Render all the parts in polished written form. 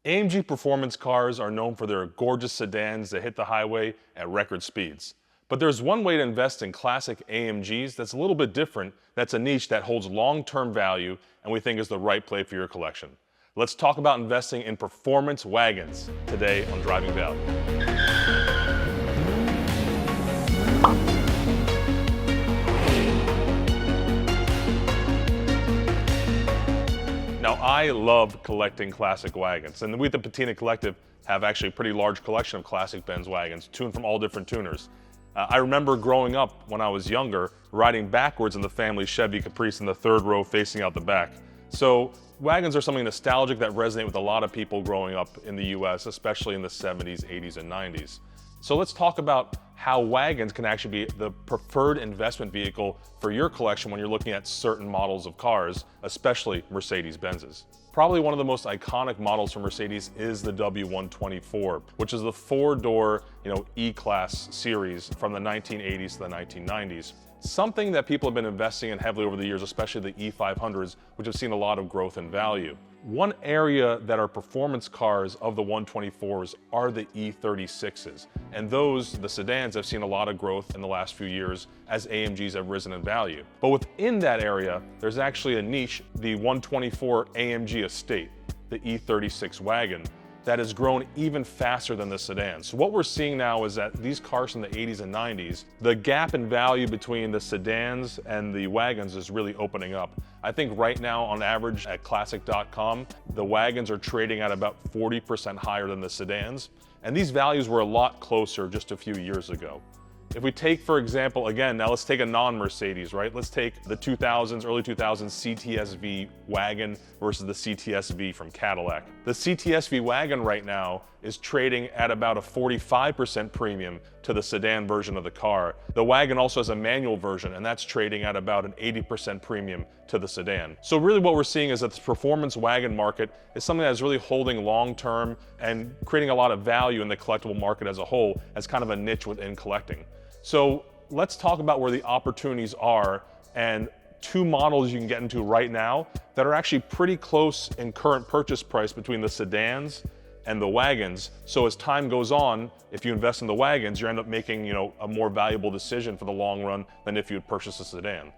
AMG performance cars are known for their gorgeous sedans that hit the highway at record speeds. But there's one way to invest in classic AMGs that's a little bit different, that's a niche that holds long-term value and we think is the right play for your collection. Let's talk about investing in performance wagons today on Driving Value. Now, I love collecting classic wagons, and we at the Patina Collective have actually a pretty large collection of classic Benz wagons, tuned from all different tuners. I remember growing up when I was younger, riding backwards in the family Chevy Caprice in the third row facing out the back. So wagons are something nostalgic that resonate with a lot of people growing up in the US, especially in the 70s, 80s, and 90s. So let's talk about how wagons can actually be the preferred investment vehicle for your collection when you're looking at certain models of cars, especially Mercedes-Benzes. Probably one of the most iconic models from Mercedes is the W124, which is the four-door, E-Class series from the 1980s to the 1990s. Something that people have been investing in heavily over the years, especially the E500s, which have seen a lot of growth in value. One area that are performance cars of the 124s are the E36s. And those, the sedans, have seen a lot of growth in the last few years as AMGs have risen in value. But within that area, there's actually a niche, the 124 AMG Estate, the E36 wagon, that has grown even faster than the sedan. So what we're seeing now is that these cars from the 80s and 90s, the gap in value between the sedans and the wagons is really opening up. I think right now on average at classic.com, the wagons are trading at about 40% higher than the sedans. And these values were a lot closer just a few years ago. If we take, for example, again, now let's take a non-Mercedes, right? Let's take the 2000s, early 2000s CTS-V wagon versus the CTS-V from Cadillac. The CTS-V wagon right now is trading at about a 45% premium to the sedan version of the car. The wagon also has a manual version, and that's trading at about an 80% premium to the sedan. So really what we're seeing is that the performance wagon market is something that is really holding long-term and creating a lot of value in the collectible market as a whole as kind of a niche within collecting. So let's talk about where the opportunities are and two models you can get into right now that are actually pretty close in current purchase price between the sedans and the wagons. So as time goes on, if you invest in the wagons, you end up making a more valuable decision for the long run than if you had purchased a sedan.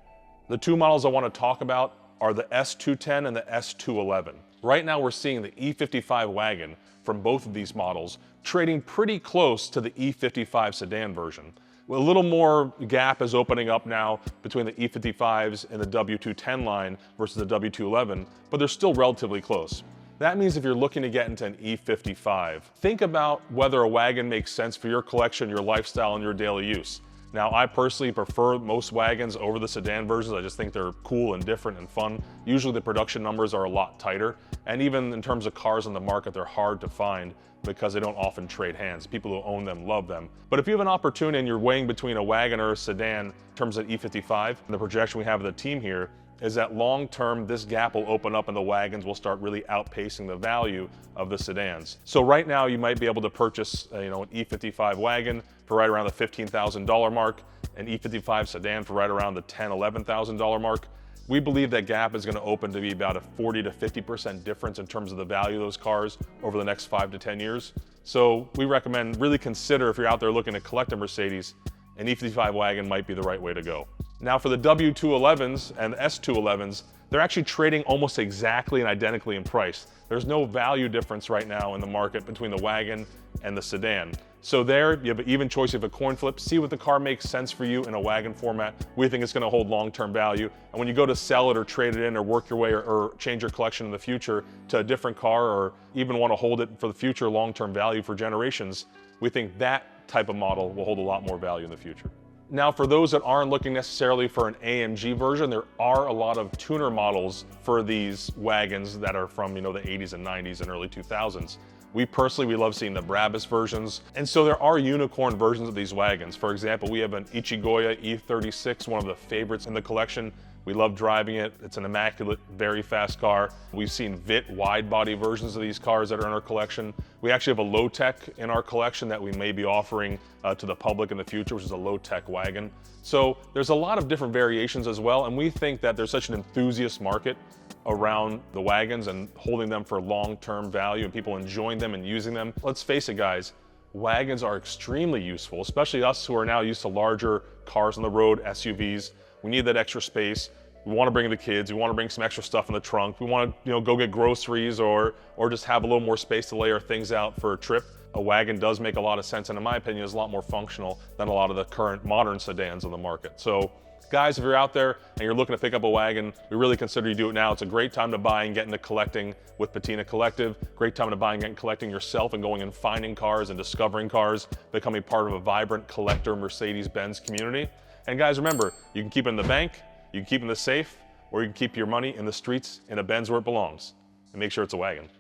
The two models I want to talk about are the S210 and the S211. Right now we're seeing the E55 wagon from both of these models trading pretty close to the E55 sedan version. A little more gap is opening up now between the E55s and the W210 line versus the W211, but they're still relatively close. That means if you're looking to get into an E55, think about whether a wagon makes sense for your collection, your lifestyle, and your daily use. Now, I personally prefer most wagons over the sedan versions. I just think they're cool and different and fun. Usually the production numbers are a lot tighter, and even in terms of cars on the market, they're hard to find because they don't often trade hands. People who own them love them. But if you have an opportunity and you're weighing between a wagon or a sedan in terms of E55, and the projection we have of the team here is that long-term, this gap will open up and the wagons will start really outpacing the value of the sedans. So right now, you might be able to purchase an E55 wagon for right around the $15,000 mark, an E55 sedan for right around the $10,000, $11,000 mark. We believe that gap is going to open to be about a 40 to 50% difference in terms of the value of those cars over the next 5 to 10 years. So we recommend really consider, if you're out there looking to collect a Mercedes, an E55 wagon might be the right way to go. Now for the W211s and the S211s, they're actually trading almost exactly and identically in price. There's no value difference right now in the market between the wagon and the sedan. So there, you have an even choice of a coin flip. See what the car makes sense for you in a wagon format. We think it's going to hold long-term value. And when you go to sell it or trade it in or work your way or change your collection in the future to a different car or even want to hold it for the future long-term value for generations, we think that type of model will hold a lot more value in the future. Now, for those that aren't looking necessarily for an AMG version, there are a lot of tuner models for these wagons that are from the 80s and 90s and early 2000s. We love seeing the Brabus versions. And so there are unicorn versions of these wagons. For example, we have an Ichigoya E36, one of the favorites in the collection. We love driving it. It's an immaculate, very fast car. We've seen VIT wide-body versions of these cars that are in our collection. We actually have a low-tech in our collection that we may be offering to the public in the future, which is a low-tech wagon. So there's a lot of different variations as well, and we think that there's such an enthusiast market around the wagons and holding them for long-term value and people enjoying them and using them. Let's face it, guys, wagons are extremely useful, especially us who are now used to larger cars on the road, SUVs. We need that extra space. We want to bring the kids. We want to bring some extra stuff in the trunk. We want to, go get groceries or just have a little more space to lay our things out for a trip. A wagon does make a lot of sense, and in my opinion, is a lot more functional than a lot of the current modern sedans on the market. So, guys, if you're out there and you're looking to pick up a wagon, we really consider you do it now. It's a great time to buy and get into collecting with Patina Collective. Great time to buy and get into collecting yourself and going and finding cars and discovering cars, becoming part of a vibrant collector Mercedes-Benz community. And guys, remember, you can keep it in the bank, you can keep it in the safe, or you can keep your money in the streets in a Benz where it belongs. And make sure it's a wagon.